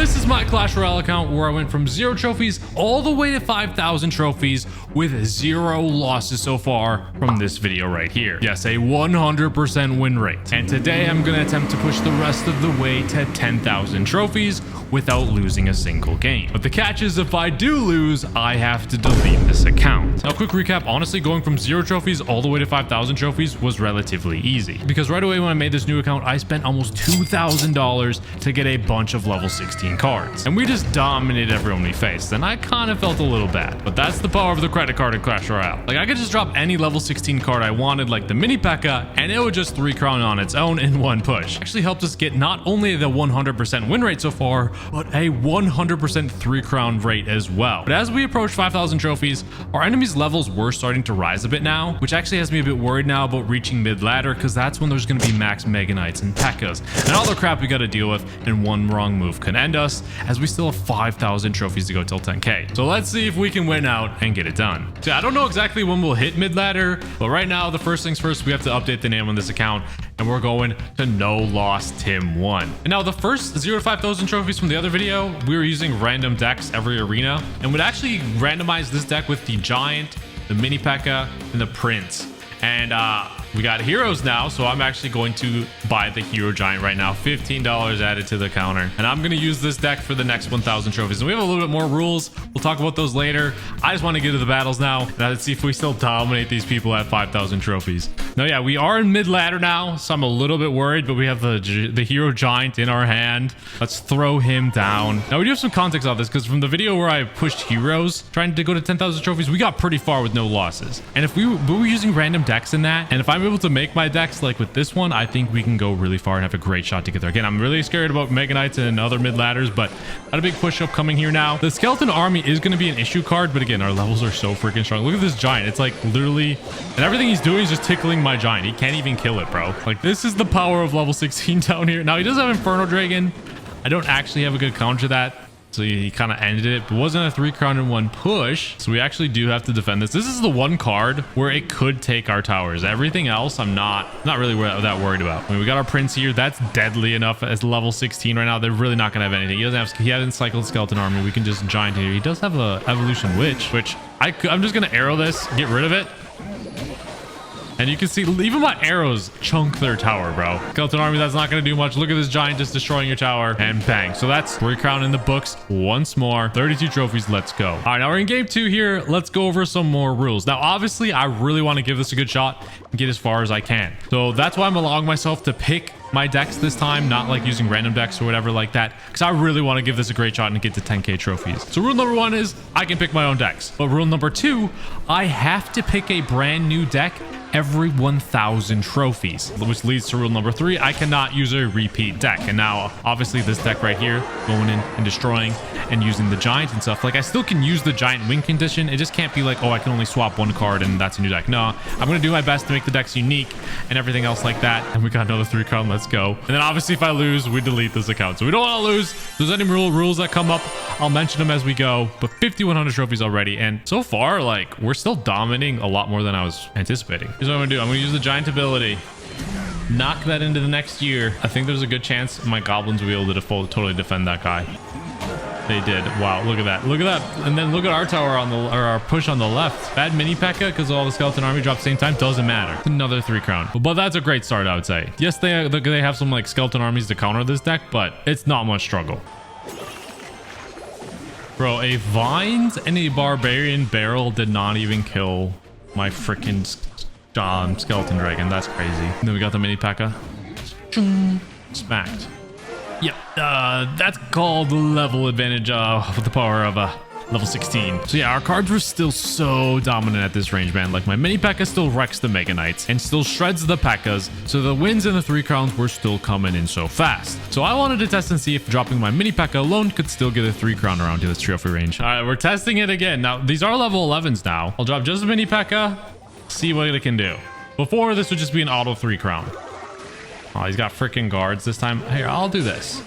this is my Clash Royale account where I went from 0 trophies all the way to 5,000 trophies with 0 losses so far from this video right here. Yes, a 100% win rate. And today I'm going to attempt to push the rest of the way to 10,000 trophies without losing a single game. But the catch is if I do lose, I have to delete this account. Now, quick recap, honestly, going from 0 trophies all the way to 5,000 trophies was relatively easy because right away when I made this new account, I spent almost $2,000 to get a bunch of level 16 cards. And we just dominated everyone we faced, and I kind of felt a little bad. But that's the power of the credit card in Clash Royale. Like, I could just drop any level 16 card I wanted, like the mini Pekka, and it would just 3 crown on its own in one push. Actually helped us get not only the 100% win rate so far, but a 100% 3 crown rate as well. But as we approach 5,000 trophies, our enemies' levels were starting to rise a bit now, which actually has me a bit worried now about reaching mid ladder, because that's when there's going to be max Mega Knights and Pekkas and all the crap we got to deal with, and one wrong move can end us, as we still have 5,000 trophies to go till 10k. So let's see if we can win out and get it done. So I don't know exactly when we'll hit mid ladder, but right now, the first things first, we have to update the name on this account, and we're going to No Loss Tim 1. And now the first 0 to 5,000 trophies from the other video, we were using random decks every arena, and would actually randomize this deck with the Giant, the Mini Pekka, and the Prince. And we got heroes now, so I'm actually going to buy the Hero Giant right now. $15 added to the counter. And I'm going to use this deck for the next 1,000 trophies. And we have a little bit more rules. We'll talk about those later. I just want to get to the battles now. Now let's see if we still dominate these people at 5,000 trophies. Now, yeah, we are in mid ladder now, so I'm a little bit worried, but we have the Hero Giant in our hand. Let's throw him down. Now, we do have some context on this, because from the video where I pushed heroes, trying to go to 10,000 trophies, we got pretty far with no losses. And if we were using random decks in that, and if I'm able to make my decks like with this one, I think we can go really far and have a great shot to get there. Again, I'm really scared about Mega Knights and other mid ladders, but got a big push up coming here now. The Skeleton Army is going to be an issue card, but again, our levels are so freaking strong. Look at this Giant. It's like literally, and everything he's doing is just tickling my Giant. He can't even kill it, bro. Like, this is the power of level 16 down here. Now, he does have Inferno Dragon. I don't actually have a good counter to that, so he kind of ended it, but wasn't a 3 crown in one push. So we actually do have to defend this. This is the one card where it could take our towers. Everything else, I'm not really that worried about. I mean, we got our Prince here. That's deadly enough as level 16 right now. They're really not going to have anything. He hasn't cycled Skeleton Army. We can just Giant here. He does have a Evolution Witch, which I'm just going to arrow this, get rid of it. And you can see even my arrows chunk their tower, bro. Skeleton Army, that's not going to do much. Look at this Giant just destroying your tower, and bang. So that's 3 crown in the books once more. 32 trophies. Let's go. All right, now we're in game 2 here. Let's go over some more rules. Now, obviously, I really want to give this a good shot and get as far as I can. So that's why I'm allowing myself to pick my decks this time, not like using random decks or whatever like that, because I really want to give this a great shot and get to 10k trophies. So rule number 1 is I can pick my own decks. But rule number 2, I have to pick a brand new deck every 1,000 trophies, which leads to rule number 3. I cannot use a repeat deck. And now, obviously, this deck right here, going in and destroying and using the Giant and stuff, like, I still can use the Giant win condition. It just can't be like, oh, I can only swap 1 card and that's a new deck. No, I'm going to do my best to make the decks unique and everything else like that. And we got another 3 crown. Let's go. And then, obviously, if I lose, we delete this account. So we don't want to lose. If there's any rules that come up, I'll mention them as we go. But 5,100 trophies already. And so far, like, we're still dominating a lot more than I was anticipating. Here's what I'm going to do. I'm going to use the Giant ability. Knock that into the next year. I think there's a good chance my goblins will be able to totally defend that guy. They did. Wow, look at that. Look at that. And then look at our tower on our push on the left. Bad Mini Pekka, because all the Skeleton Army dropped at the same time, doesn't matter. Another 3 crown. But that's a great start, I would say. Yes, they have some like Skeleton Armies to counter this deck, but it's not much struggle. Bro, a Vines and a Barbarian Barrel did not even kill my freaking Skeleton Dragon. That's crazy. And then we got the Mini Pekka. Smacked. Yep, that's called level advantage with the power of level 16. So yeah, our cards were still so dominant at this range, man. Like, my Mini Pekka still wrecks the Mega Knights and still shreds the Pekkas. So the wins and the 3 crowns were still coming in so fast. So I wanted to test and see if dropping my Mini Pekka alone could still get a 3 crown around to this trophy range. All right, we're testing it again. Now, these are level 11s now. I'll drop just a Mini Pekka, see what it can do. Before, this would just be an auto 3 crown. Oh, he's got freaking guards this time. Here, I'll do this.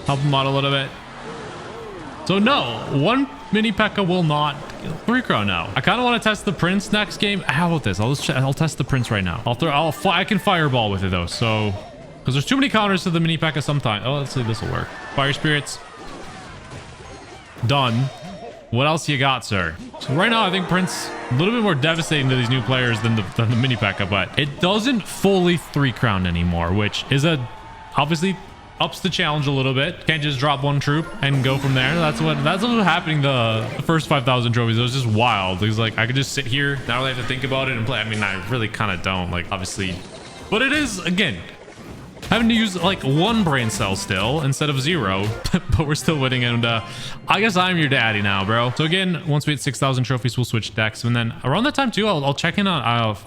Help him out a little bit. So no, 1 Mini Pekka will not 3 crown now. I kind of want to test the Prince next game. How about this? I'll test the Prince right now. I can fireball with it though. So, because there's too many counters to the Mini Pekka sometimes. Oh, let's see, this will work. Fire Spirits. Done. What else you got, sir? So right now, I think Prince a little bit more devastating to these new players than the mini Pekka, but it doesn't fully 3-crown anymore, which is obviously ups the challenge a little bit. Can't just drop one troop and go from there. That's what was happening the first 5,000 trophies. It was just wild. It was like I could just sit here, not really have to think about it and play. I mean, I really kind of don't, like, obviously, but it is, again, having to use like 1 brain cell still instead of 0, but we're still winning. And I guess I'm your daddy now, bro. So again, once we hit 6,000 trophies, we'll switch decks, and then around that time too, I'll check in on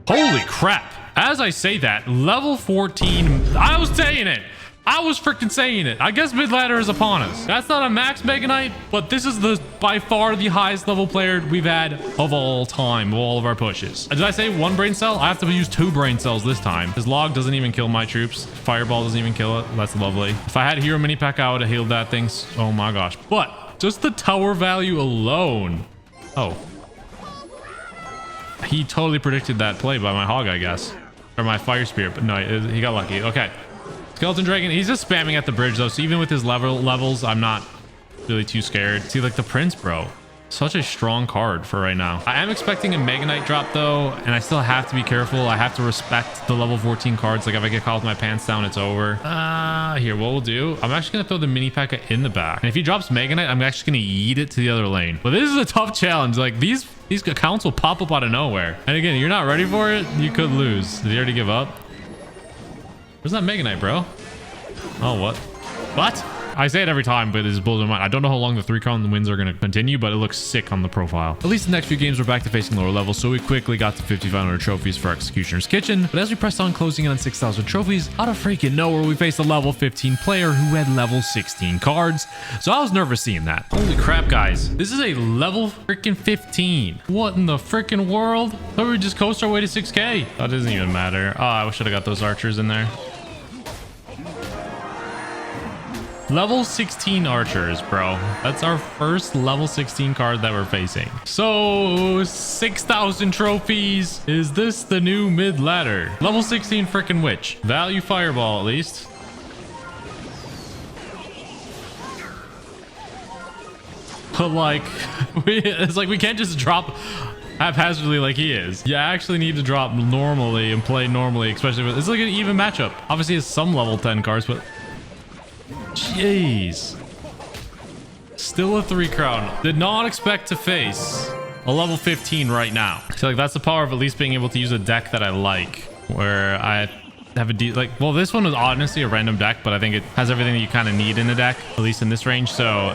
holy crap. As I say that, level 14, I was saying it. I was freaking saying it. I guess mid ladder is upon us. That's not a max Mega Knight, but this is by far the highest level player we've had of all time, of all of our pushes. Did I say 1 brain cell? I have to use 2 brain cells this time. His log doesn't even kill my troops. Fireball doesn't even kill it. That's lovely. If I had Hero Mini Pekka, I would have healed that thing. Oh my gosh. But just the tower value alone. Oh. He totally predicted that play by my hog, I guess. Or my fire spirit, but no, he got lucky. Okay. Skeleton Dragon, he's just spamming at the bridge though, so even with his levels, I'm not really too scared. See, like the Prince, bro, such a strong card for right now. I am expecting a Mega Knight drop though, and I still have to be careful. I have to respect the level 14 cards. Like if I get caught with my pants down, it's over. Here, what we'll do, I'm actually gonna throw the mini Pekka in the back, and if he drops Mega Knight, I'm actually gonna yeet it to the other lane. But this is a tough challenge. Like these accounts will pop up out of nowhere, and again, you're not ready for it, you could lose. Did he already give up? Where's that Mega Knight, bro? Oh, what? What? I say it every time, but it just blows my mind. I don't know how long the 3-crown wins are going to continue, but it looks sick on the profile. At least the next few games, we're back to facing lower levels, so we quickly got to 5,500 trophies for Executioner's Kitchen. But as we pressed on closing in on 6,000 trophies, out of freaking nowhere, we faced a level 15 player who had level 16 cards. So I was nervous seeing that. Holy crap, guys. This is a level freaking 15. What in the freaking world? Thought we just coast our way to 6K. That doesn't even matter. Oh, I should have got those archers in there. Level 16 archers, bro. That's our first level 16 card that we're facing. So 6,000 trophies. Is this the new mid ladder? Level 16 freaking witch. Value fireball at least. But like, it's like we can't just drop haphazardly like he is. You actually need to drop normally and play normally, especially with, it's like an even matchup. Obviously it's some level 10 cards, but jeez. Still a 3-crown. Did not expect to face a level 15 right now. I feel like that's the power of at least being able to use a deck that I like, where I have well, this one was honestly a random deck, but I think it has everything that you kind of need in a deck, at least in this range. So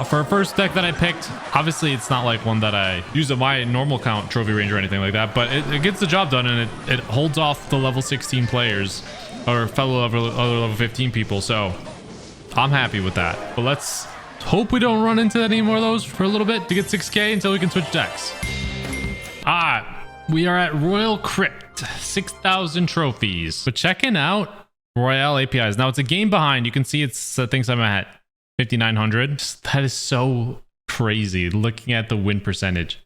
for a first deck that I picked, obviously it's not like one that I use at my normal count trophy range or anything like that, but it gets the job done, and it holds off the level 16 players or fellow other level 15 people. So I'm happy with that. But let's hope we don't run into any more of those for a little bit to get 6K until we can switch decks. We are at Royal Crypt, 6,000 trophies. But checking out Royale APIs. Now it's a game behind. You can see it's thinks I'm at 5,900. That is so crazy looking at the win percentage.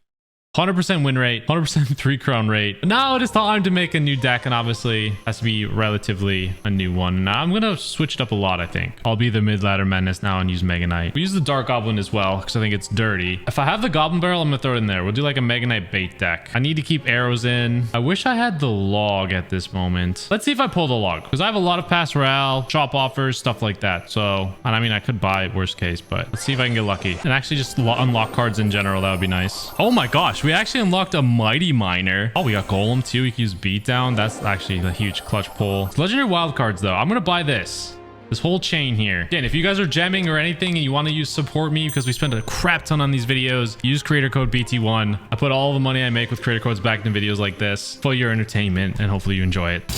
100% win rate, 100% 3-crown rate. Now it is time to make a new deck, and obviously has to be relatively a new one. Now I'm gonna switch it up a lot. I think I'll be the mid-ladder menace now and use Mega Knight. We use the Dark Goblin as well because I think it's dirty. If I have the Goblin Barrel, I'm gonna throw it in there. We'll do like a Mega Knight bait deck. I need to keep arrows in. I wish I had the log at this moment. Let's see if I pull the log, because I have a lot of pass royale, shop offers, stuff like that. So, and I mean, I could buy it worst case, but let's see if I can get lucky and actually just unlock cards in general. That would be nice. Oh my gosh, we actually unlocked a Mighty Miner. Oh, we got Golem too. We can use Beatdown. That's actually a huge clutch pull. It's legendary wild cards though. I'm gonna buy this whole chain here. Again, if you guys are gemming or anything and you want to support me, because we spend a crap ton on these videos, use creator code BT1. I put all the money I make with creator codes back into videos like this for your entertainment, and hopefully you enjoy it.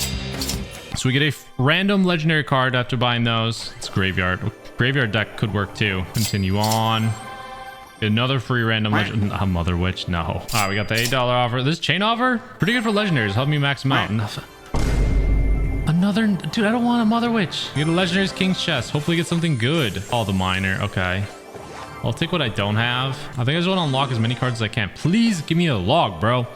So we get a random legendary card after buying those. It's graveyard. Graveyard deck could work too. Continue on. Another free random legend. Mother Witch. No. All right, we got the $8 offer. This chain offer, pretty good for legendaries. Help me max them out. Another, dude, I don't want a Mother Witch. Get a legendary's King's Chest. Hopefully get something good. Oh, the Miner. Okay. I'll take what I don't have. I think I just want to unlock as many cards as I can. Please give me a log, bro.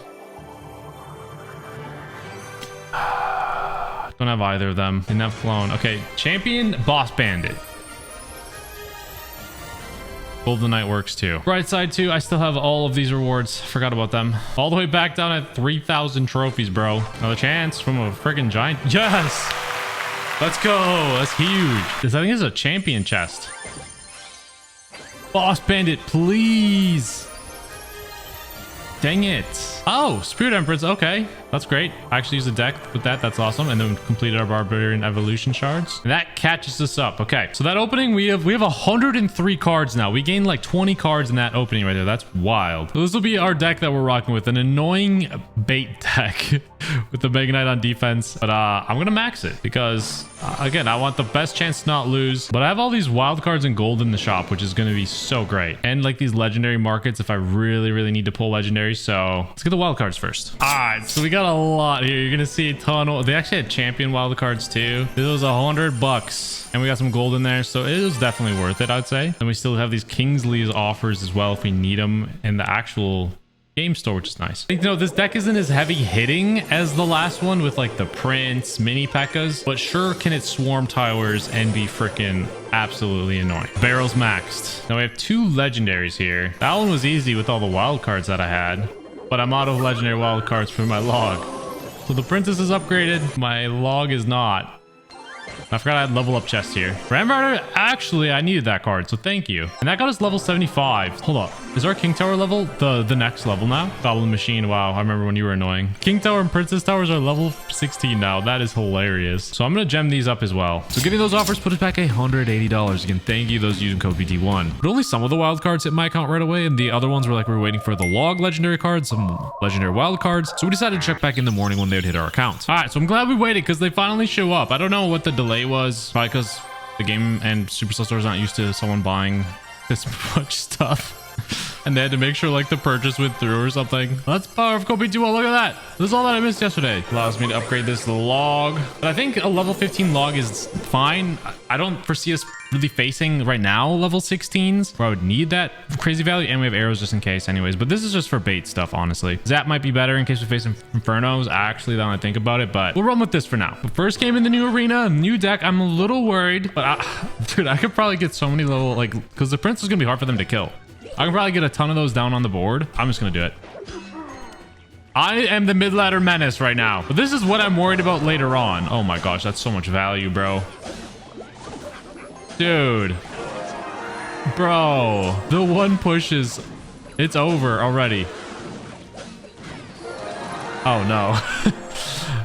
Don't have either of them. Didn't have clone. Okay. Champion, Boss Bandit. Golden Knight works too. Bright side too, I still have all of these rewards. Forgot about them. All the way back down at 3,000 trophies, bro. Another chance from a freaking giant. Yes! Let's go. That's huge. This, I think, is a champion chest. Boss Bandit, please. Dang it. Oh, Spirit Empress. Okay, that's great. I actually used a deck with that. That's awesome. And then we completed our Barbarian Evolution shards. And that catches us up. Okay, so that opening, we have 103 cards now. We gained like 20 cards in that opening right there. That's wild. So this will be our deck that we're rocking with. An annoying bait deck with the Mega Knight on defense. But I'm going to max it because, again, I want the best chance to not lose. But I have all these wild cards and gold in the shop, which is going to be so great. And like these legendary markets if I really, really need to pull legendaries. So let's get the wild cards first. All right, so we got a lot here. You're gonna see a ton of, they actually had champion wild cards too. This was $100 and we got some gold in there, so it was definitely worth it, I'd say. And we still have these Kingsley's offers as well if we need them in the actual game store, which is nice. I think, you know, this deck isn't as heavy hitting as the last one with like the Prince mini Pekkas, but sure can it swarm towers and be freaking absolutely annoying. Barrels maxed. Now we have 2 legendaries here. That one was easy with all the wild cards that I had, but I'm out of legendary wild cards for my log. So the Princess is upgraded. My log is not. I forgot I had level up chest here. Ramrider, actually, I needed that card, so thank you. And that got us level 75. Hold up. Is our King Tower level the next level now? Goblin Machine. Wow, I remember when you were annoying. King Tower and Princess Towers are level 16 now. That is hilarious. So I'm going to gem these up as well. So getting those offers put us back $180. Again, thank you those using code BT1. But only some of the wild cards hit my account right away, and the other ones were like we were waiting for the log legendary cards, some legendary wild cards. So we decided to check back in the morning when they would hit our account. All right, so I'm glad we waited because they finally show up. I don't know what the delay was, probably because the game and Supercell stores not used to someone buying this much stuff. And they had to make sure like the purchase went through or something. That's power of Kobe 2. Look at that. This is all that I missed yesterday. Allows me to upgrade this log. But I think a level 15 log is fine. I don't foresee us really facing right now level 16s where I would need that crazy value. And we have arrows just in case anyways. But this is just for bait stuff, honestly. Zap might be better in case we face Infernos. Actually, now I think about it. But we'll run with this for now. But first game in the new arena, new deck. I'm a little worried. But dude, I could probably get so many level, like, because the Prince is going to be hard for them to kill. I can probably get a ton of those down on the board. I'm just going to do it. I am the mid-ladder menace right now. But this is what I'm worried about later on. Oh my gosh, that's so much value, bro. Dude. Bro. The one pushes. It's over already. Oh no.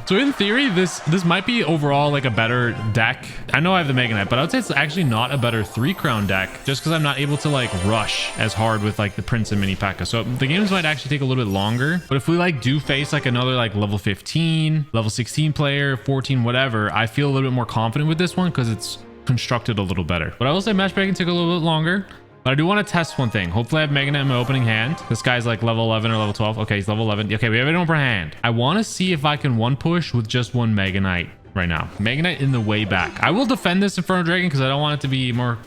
So in theory, this might be overall like a better deck. I know I have the Mega Knight, but I would say it's actually not a better 3-crown deck just because I'm not able to like rush as hard with like the Prince and Mini Pekka. So the games might actually take a little bit longer. But if we like do face like another like level 15, level 16 player, 14, whatever, I feel a little bit more confident with this one because it's constructed a little better. But I will say matchmaking took a little bit longer. But I do want to test one thing. Hopefully I have Mega Knight in my opening hand. This guy's like level 11 or level 12. Okay, he's level 11. Okay, we have it in open hand. I want to see if I can one push with just one Mega Knight right now. Mega Knight in the way back. I will defend this Inferno Dragon because I don't want it to be more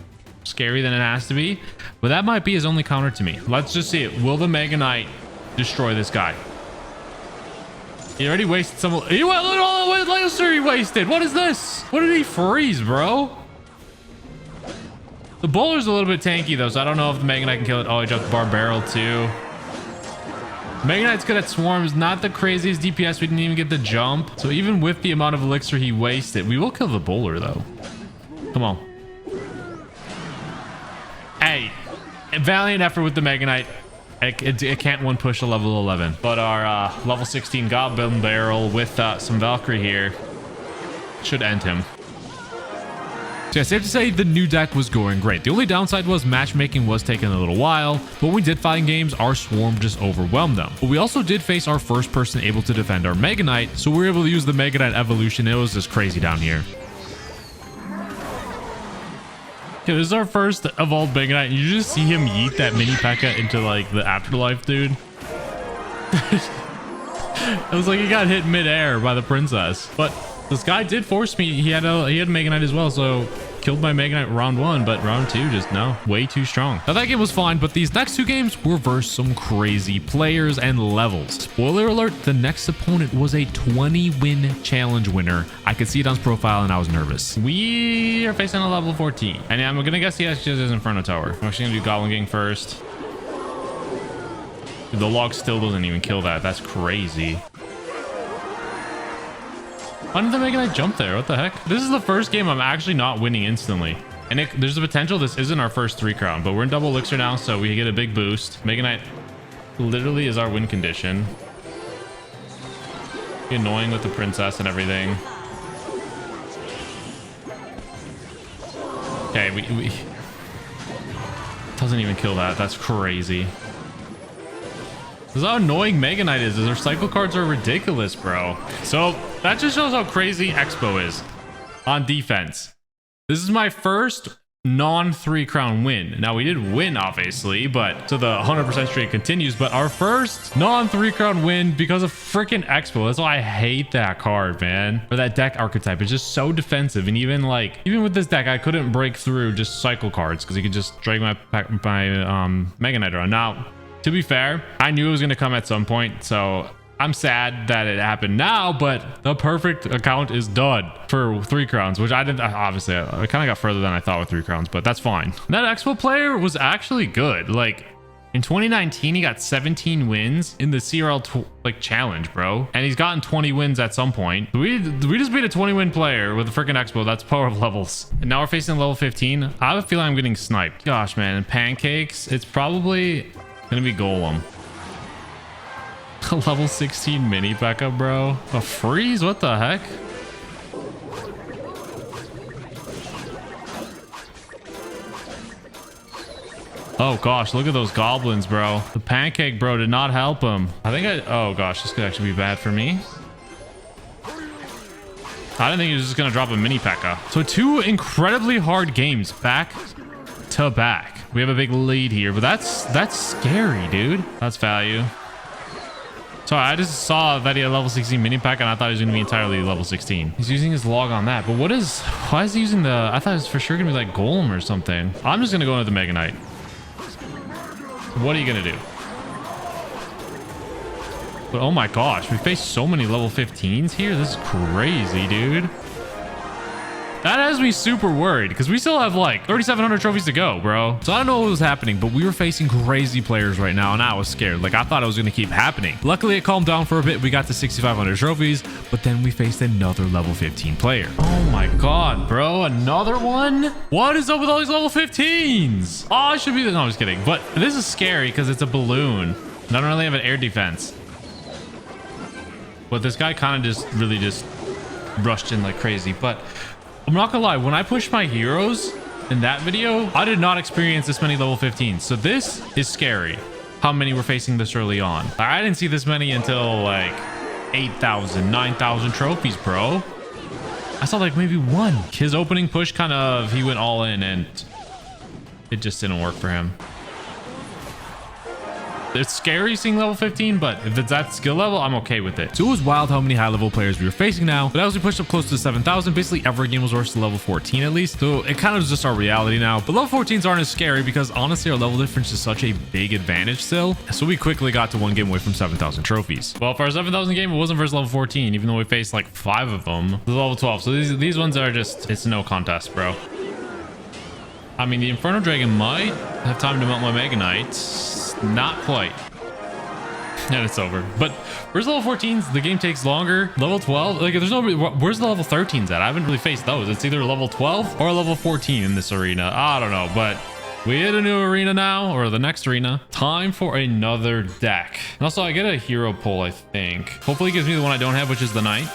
scary than it has to be. But that might be his only counter to me. Let's just see it. Will the Mega Knight destroy this guy? He already wasted some. He went all the way laser. He wasted. What is this? What did he freeze, bro? The bowler's a little bit tanky though, so I don't know if the Mega Knight can kill it. Oh, he dropped the Bar Barrel too. Mega Knight's good at swarms, not the craziest DPS. We didn't even get the jump. So even with the amount of elixir he wasted, we will kill the bowler though. Come on. Hey, valiant effort with the Mega Knight. It can't one push a level 11. But our level 16 Goblin Barrel with some Valkyrie here should end him. So yeah, safe to say the new deck was going great. The only downside was matchmaking was taking a little while, but when we did fight in games, our swarm just overwhelmed them. But we also did face our first person able to defend our Mega Knight, so we were able to use the Mega Knight evolution. It was just crazy down here. Okay, this is our first evolved Mega Knight, and you just see him yeet that Mini Pekka into like the afterlife, dude. It was like he got hit midair by the princess, but this guy did force me. He had Mega Knight as well, so killed my Mega Knight round 1, but round 2 just no, way too strong. Now that game was fine, but these next 2 games were versus some crazy players and levels. Spoiler alert, the next opponent was a 20-win challenge winner. I could see it on his profile and I was nervous. We are facing a level 14. And I'm gonna guess he has his Inferno Tower. I'm actually gonna do Goblin Gang first. Dude, the log still doesn't even kill that. That's crazy. Why did the Mega Knight jump there? What the heck? This is the first game I'm actually not winning instantly. And there's a potential this isn't our first 3 crown, but we're in double elixir now, so we get a big boost. Mega Knight literally is our win condition. Be annoying with the princess and everything. Okay, we doesn't even kill that. That's crazy. This is how annoying Mega Knight is. Our cycle cards are ridiculous, bro. So that just shows how crazy Expo is on defense. This is my first non-3 crown win. Now we did win, obviously, but so the 100% streak continues. But our first non-3 crown win because of freaking Expo. That's why I hate that card, man. Or that deck archetype. It's just so defensive. And even with this deck, I couldn't break through just cycle cards because you could just drag my Mega Knight around. Now, to be fair, I knew it was going to come at some point, so I'm sad that it happened now, but the perfect account is done for 3 crowns, which I didn't, obviously, I kind of got further than I thought with 3 crowns, but that's fine. That Expo player was actually good. Like, in 2019, he got 17 wins in the CRL challenge, bro. And he's gotten 20 wins at some point. We just beat a 20-win player with a freaking Expo. That's power of levels. And now we're facing level 15. I have a feeling I'm getting sniped. Gosh, man. And pancakes, it's probably gonna be Golem. A level 16 mini Pekka, bro. A freeze? What the heck? Oh gosh, look at those goblins, bro. The pancake, bro, did not help him. Oh gosh, this could actually be bad for me. I didn't think he was just gonna drop a mini Pekka. So 2 incredibly hard games back to back. We have a big lead here, but that's scary, dude. That's value. Sorry, I just saw that he had level 16 mini pack and I thought he was going to be entirely level 16. He's using his log on that. But why is he using I thought it was for sure going to be like Golem or something. I'm just going to go into the Mega Knight. What are you going to do? But oh my gosh, we faced so many level 15s here. This is crazy, dude. That has me super worried because we still have like 3,700 trophies to go, bro. So I don't know what was happening, but we were facing crazy players right now and I was scared. Like I thought it was going to keep happening. Luckily, it calmed down for a bit. We got to 6,500 trophies, but then we faced another level 15 player. Oh my God, bro. Another one? What is up with all these level 15s? Oh, I should be... No, I'm just kidding. But this is scary because it's a balloon. And I don't really have an air defense. But this guy kind of really just rushed in like crazy. But I'm not gonna lie, when I pushed my heroes in that video, I did not experience this many level 15s. So this is scary, how many we're facing this early on. I didn't see this many until like 8,000, 9,000 trophies, bro. I saw like maybe 1. His opening push he went all in and it just didn't work for him. It's scary seeing level 15, but if it's that skill level, I'm okay with it. So it was wild how many high level players we were facing now. But as we pushed up close to 7,000, basically every game was worse than level 14 at least. So it kind of is just our reality now. But level 14s aren't as scary because honestly, our level difference is such a big advantage still. So we quickly got to 1 game away from 7,000 trophies. Well, for our 7,000 game, it wasn't versus level 14, even though we faced like 5 of them. It was level 12. So these ones are just, it's no contest, bro. I mean, the Inferno Dragon might have time to melt my Mega Knight. Not quite. And it's over. But where's level 14s? The game takes longer. Level 12? Like, there's no... Where's the level 13s at? I haven't really faced those. It's either level 12 or level 14 in this arena. I don't know, but we hit a new arena now, or the next arena. Time for another deck. And also, I get a hero pull, I think. Hopefully, it gives me the one I don't have, which is the Knight.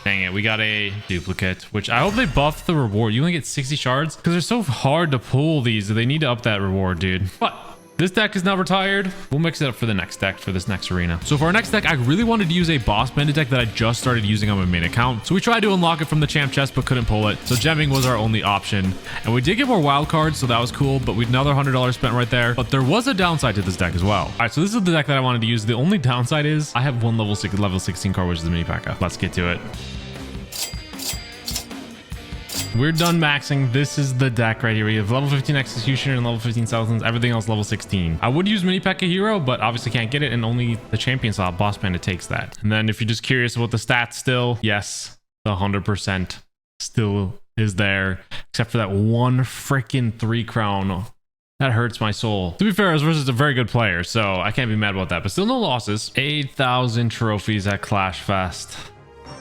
Dang it, we got a duplicate, which I hope they buff the reward. You only get 60 shards because they're so hard to pull these. They need to up that reward, dude. But This deck is now retired. We'll mix it up for the next deck for this next arena. So for our next deck, I really wanted to use a boss bandit deck that I just started using on my main account. So we tried to unlock it from the champ chest, but couldn't pull it. So gemming was our only option. And we did get more wild cards, so that was cool. But we had another $100 spent right there. But there was a downside to this deck as well. All right, so this is the deck that I wanted to use. The only downside is I have one level 16 card, which is the mini Pekka. Let's get to it. We're done maxing. This is the deck right here. We have level 15 Executioner and level 15 Skeletons. Everything else level 16. I would use Mini Pekka Hero, but obviously can't get it, and only the champion slot boss bandit takes that. And then if you're just curious about the stats still, yes, the 100% still is there, except for that one freaking 3 crown. That hurts my soul. To be fair, I was versus a very good player, so I can't be mad about that, but still no losses. 8,000 trophies at Clash Fest.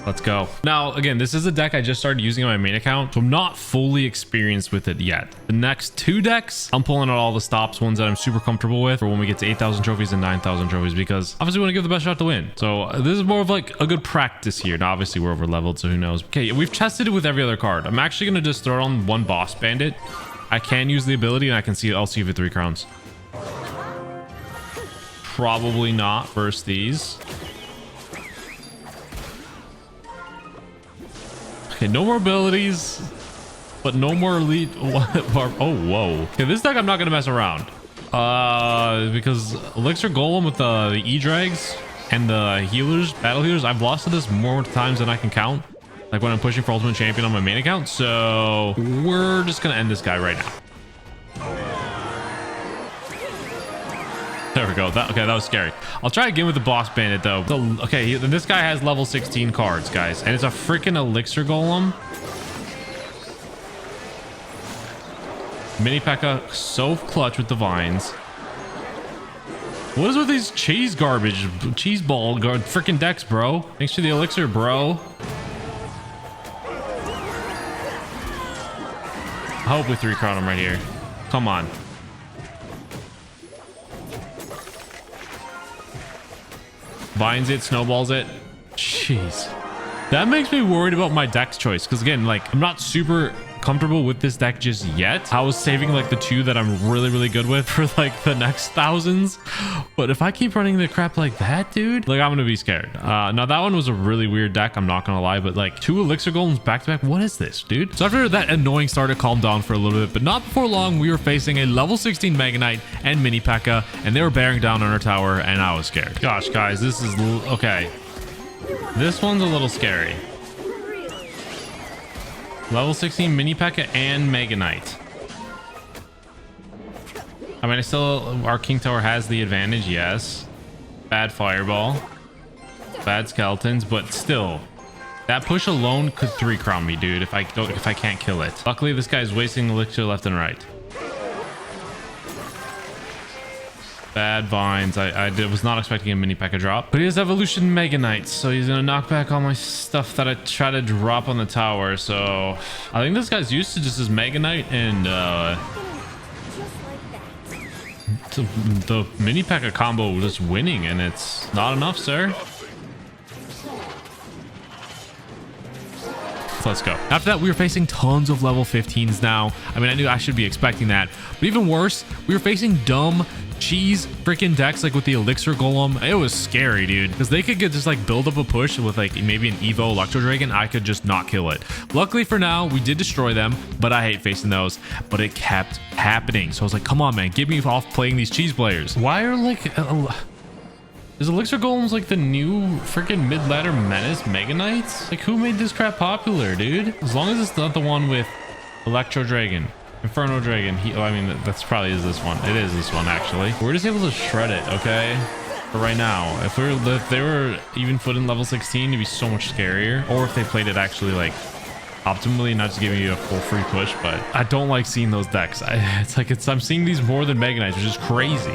Let's go. Now, again, this is a deck I just started using on my main account, so I'm not fully experienced with it yet. The next 2 decks, I'm pulling out all the stops, ones that I'm super comfortable with for when we get to 8,000 trophies and 9,000 trophies, because obviously we want to give the best shot to win. So this is more of like a good practice here. Now, obviously we're over leveled, so who knows? Okay, we've tested it with every other card. I'm actually going to just throw on one boss bandit. I can use the ability, and I can see I'll see if it 3 crowns. Probably not versus these. Okay, no more abilities, but no more elite. Oh, whoa. Okay, this deck I'm not gonna mess around. Because Elixir Golem with the E-Drags and the healers, battle healers, I've lost to this more times than I can count. Like when I'm pushing for Ultimate Champion on my main account. So we're just gonna end this guy right now. There we go. Okay, that was scary. I'll try again with the boss bandit though. Okay, this guy has level 16 cards, guys, and it's a freaking Elixir Golem. Mini Pekka so clutch with the vines. What is with these cheese garbage, cheese ball guard freaking decks, bro? Thanks for the elixir, bro. I hope we 3 crown him right here. Come on. Vines it, snowballs it. Jeez. That makes me worried about my deck's choice. Because again, like, I'm not super comfortable with this deck just yet. I was saving like the 2 that I'm really, really good with for like the next thousands. But if I keep running the crap like that, dude, like I'm going to be scared. Now that one was a really weird deck. I'm not going to lie, but like 2 Elixir Golems back to back. What is this, dude? So after that annoying start, it calmed down for a little bit, but not before long. We were facing a level 16 Mega Knight and Mini Pekka, and they were bearing down on our tower, and I was scared. Gosh, guys, this is okay. This one's a little scary. Level 16 Mini Pekka and Mega Knight. I mean, our King Tower has the advantage, yes. Bad Fireball. Bad Skeletons, but still. That push alone could 3 crown me, dude, if I can't kill it. Luckily, this guy's wasting elixir left and right. Bad vines. I was not expecting a Mini Pekka drop, but he has Evolution Mega Knight, so he's gonna knock back all my stuff that I try to drop on the tower. So I think this guy's used to just his Mega Knight and the Mini Pekka combo just winning, and it's not enough, sir. Let's go. After that, we were facing tons of level 15s now. I mean, I knew I should be expecting that, but even worse, we were facing dumb cheese freaking decks like with the Elixir Golem. It was scary, dude, because they could get just like build up a push with like maybe an Evo Electro Dragon. I could just not kill it. Luckily for now, we did destroy them, but I hate facing those. But it kept happening, so I was like, come on, man, get me off playing these cheese players. Why are like is Elixir Golems like the new freaking mid-ladder menace Mega Knights? Like, who made this crap popular, dude? As long as it's not the one with Electro Dragon, Inferno Dragon. I mean, that's probably is this one. It is this one, actually. We're just able to shred it, okay? For right now. If they were even foot in level 16, it'd be so much scarier. Or if they played it actually like optimally, not just giving you a full free push. But I don't like seeing those decks. I'm seeing these more than Mega Knights, which is crazy.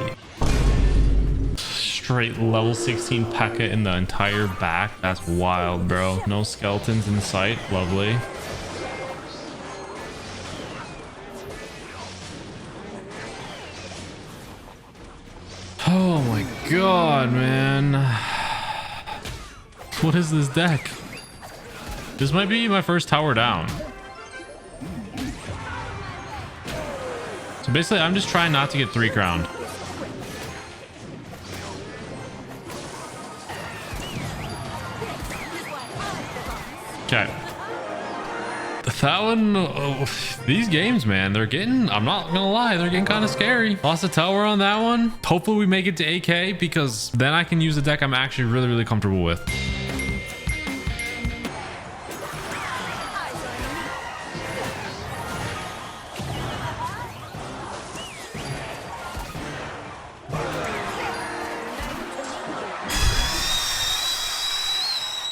Straight level 16 Pekka in the entire back. That's wild, bro. No skeletons in sight. Lovely. Oh my god, man. What is this deck? This might be my first tower down. So basically, I'm just trying not to get 3 crowned. That one, these games, man, they're getting, I'm not gonna lie, they're getting kind of scary. Lost a tower on that one. Hopefully we make it to AK, because then I can use a deck I'm actually really, really comfortable with.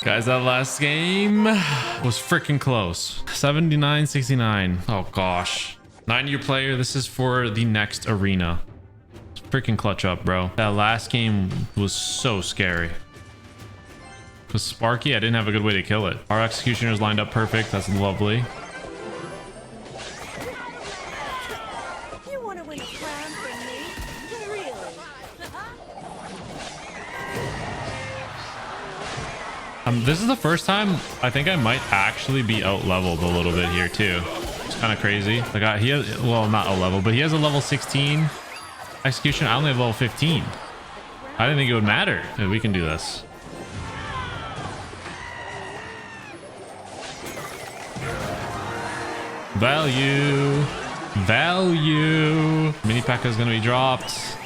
Guys, that last game was freaking close. 79-69. Oh gosh. 9-year player. This is for the next arena. Freaking clutch up, bro. That last game was so scary. With Sparky, I didn't have a good way to kill it. Our executioner's lined up perfect. That's lovely. You want to win a crown from me? Really? This is the first time I think I might actually be out leveled a little bit here too. It's kind of crazy. Like he has, well, not a level, but he has a level 16 execution. I only have level 15. I didn't think it would matter. Yeah, we can do this. Value. Mini Pekka is going to be dropped.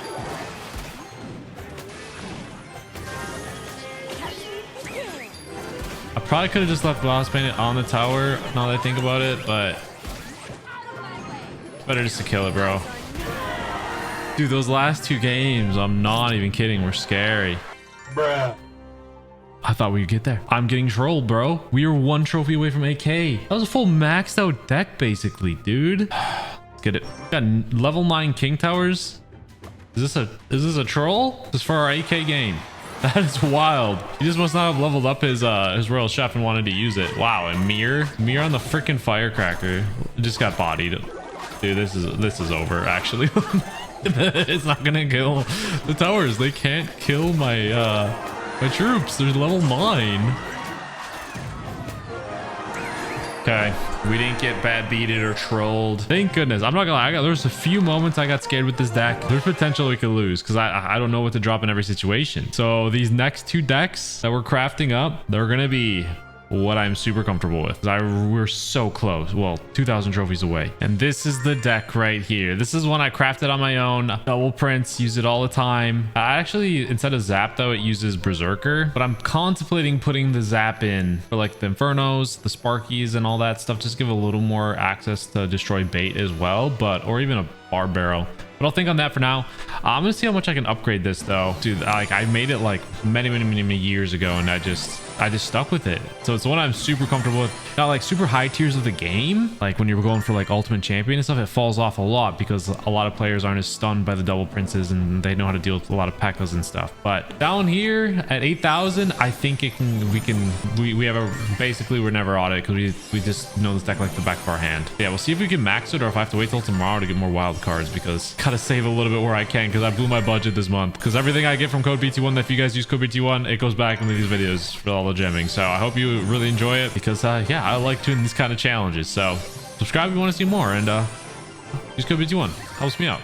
I probably could have just left Blast Bandit on the tower now that I think about it, but better just to kill it, bro. Dude, those last 2 games, I'm not even kidding, were scary. Bruh. I thought we would get there. I'm getting trolled, bro. We were 1 trophy away from AK. That was a full maxed out deck, basically, dude. Let's get it. Got level 9 King Towers. Is this a troll? This is for our AK game. That is wild. He just must not have leveled up his Royal Chef and wanted to use it. Wow, and Mir on the freaking Firecracker just got bodied. Dude, this is over, actually. It's not gonna kill the towers. They can't kill my my troops. They're level 9. Okay, we didn't get bad beated or trolled. Thank goodness. I'm not gonna lie, there's a few moments I got scared with this deck. There's potential we could lose because I don't know what to drop in every situation. So these next 2 decks that we're crafting up, they're gonna be what I'm super comfortable with. We're so close. Well, 2,000 trophies away. And this is the deck right here. This is one I crafted on my own. Double prints, use it all the time. I actually, instead of Zap though, it uses Berserker, but I'm contemplating putting the Zap in for like the Infernos, the Sparkies and all that stuff. Just give a little more access to destroy bait as well, or even a bar barrel. But I'll think on that for now. I'm gonna see how much I can upgrade this though. Dude, like I made it like many years ago and I just stuck with it. So it's one I'm super comfortable with. Not like super high tiers of the game. Like when you're going for like Ultimate Champion and stuff, it falls off a lot because a lot of players aren't as stunned by the double princes and they know how to deal with a lot of Pekkas and stuff. But down here at 8,000, I think we have a, basically we're never on it because we just know this deck like the back of our hand. Yeah, we'll see if we can max it or if I have to wait till tomorrow to get more wild cards because gotta save a little bit where I can because I blew my budget this month. Because everything I get from code BT1, if you guys use code BT1, it goes back into these videos for all the gemming. So I hope you really enjoy it because yeah, I like doing these kind of challenges. So subscribe if you want to see more and use code BT1. Helps me out.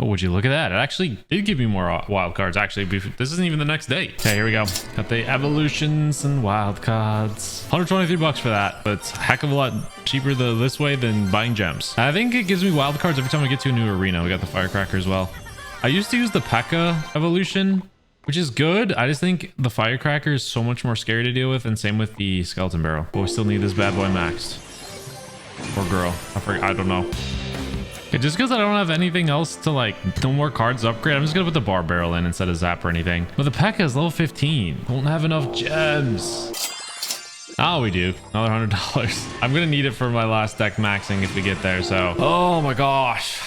Oh, would you look at that? It actually did give me more wild cards. Actually, this isn't even the next day. Okay, here we go. Got the evolutions and wild cards. 123 bucks for that, but it's a heck of a lot cheaper this way than buying gems. I think it gives me wild cards every time I get to a new arena. We got the Firecracker as well. I used to use the Pekka evolution, which is good. I just think the Firecracker is so much more scary to deal with, and same with the Skeleton Barrel. But we still need this bad boy maxed. Or girl. I don't know. Okay, just because I don't have anything else to like, no more cards to upgrade, I'm just gonna put the bar barrel in instead of Zap or anything. But the Pekka is level 15. Won't have enough gems. Oh, we do. Another $100. I'm gonna need it for my last deck maxing if we get there. So, oh my gosh,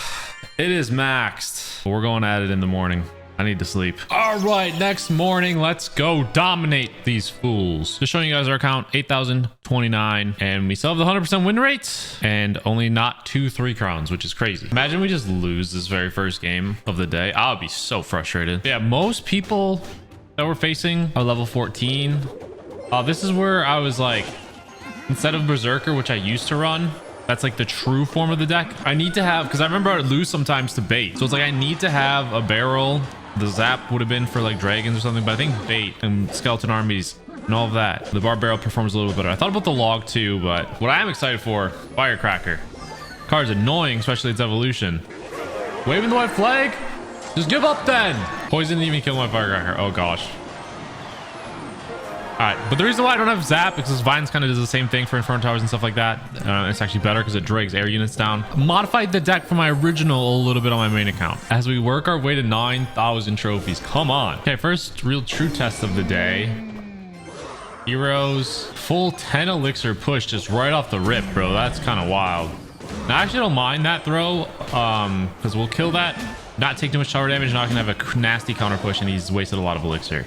it is maxed. We're going at it in the morning. I need to sleep. All right, next morning, let's go dominate these fools. Just showing you guys our account, 8,029, and we still have the 100% win rate and only not 3 crowns, which is crazy. Imagine we just lose this very first game of the day. I'll be so frustrated. Yeah, most people that we're facing are level 14. This is where I was like, instead of Berserker, which I used to run, that's like the true form of the deck. I need to have, because I remember I would lose sometimes to bait. So it's like I need to have a barrel. The Zap would have been for like dragons or something, but I think bait and skeleton armies and all of that. The bar barrel performs a little bit better. I thought about the log too, but what I am excited for, firecracker. Card's annoying, especially its evolution. Waving the white flag. Just give up then. Poison didn't even kill my firecracker. Oh gosh. All right, but the reason why I don't have zap is because vines kind of does the same thing for inferno towers and stuff like that. It's actually better because it drags air units down. Modified the deck from my original a little bit on my main account as we work our way to 9,000 trophies. Come on. Okay, first real true test of the day. Heroes, full 10 elixir push just right off the rip, bro. That's kind of wild. Now, I actually don't mind that throw because we'll kill that, not take too much tower damage, not gonna have a nasty counter push, and he's wasted a lot of elixir.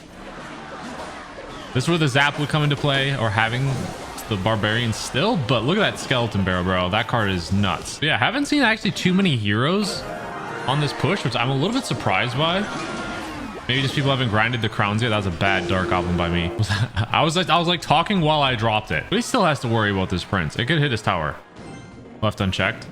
This is where the zap would come into play, or having the barbarian still, but look at that skeleton barrel, bro. That card is nuts. But yeah, haven't seen actually too many heroes on this push, which I'm a little bit surprised by. Maybe just people haven't grinded the crowns yet. That was a bad dark goblin by me. I was like talking while I dropped it, but he still has to worry about this prince. It could hit his tower. Left unchecked,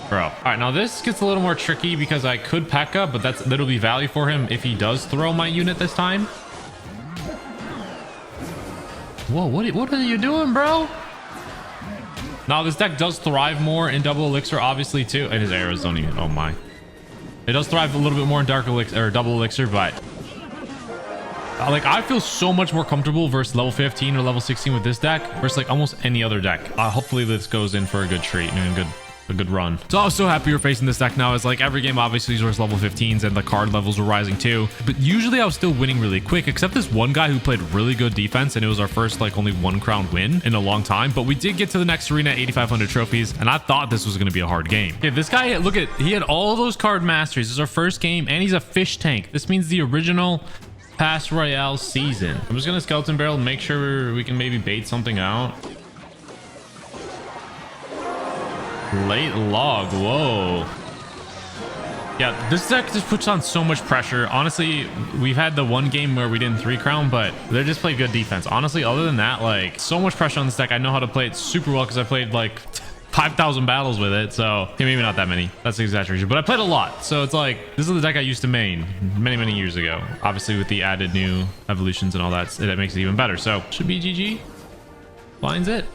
bro. All right, now this gets a little more tricky because I could Pekka, but that'll be value for him if he does throw my unit this time. Whoa, what are you doing, bro? Now this deck does thrive more in double elixir, obviously too, and his arrows don't even. Oh my! It does thrive a little bit more in dark elixir or double elixir, but like I feel so much more comfortable versus level 15 or level 16 with this deck versus like almost any other deck. Hopefully this goes in for a good treat and a good run. So I was so happy we're facing this deck now. It's like every game obviously is versus level 15s and the card levels were rising too, but usually I was still winning really quick, except this one guy who played really good defense, and it was our first like only 1 crown win in a long time. But we did get to the next arena at 8,500 trophies, and I thought this was going to be a hard game. Okay, this guy, look at, he had all those card masteries. This is our first game, and he's a fish tank. This means the original Clash Royale season. I'm just gonna skeleton barrel, make sure we can maybe bait something out. Late log. Whoa. Yeah, this deck just puts on so much pressure. Honestly, we've had the one game where we didn't 3 crown, but they just played good defense. Honestly, other than that, like so much pressure on this deck. I know how to play it super well because I played like 5,000 battles with it. So okay, maybe not that many. That's an exaggeration, but I played a lot. So it's like, this is the deck I used to main many years ago. Obviously with the added new evolutions and all that, that makes it even better. So should be GG. Finds it.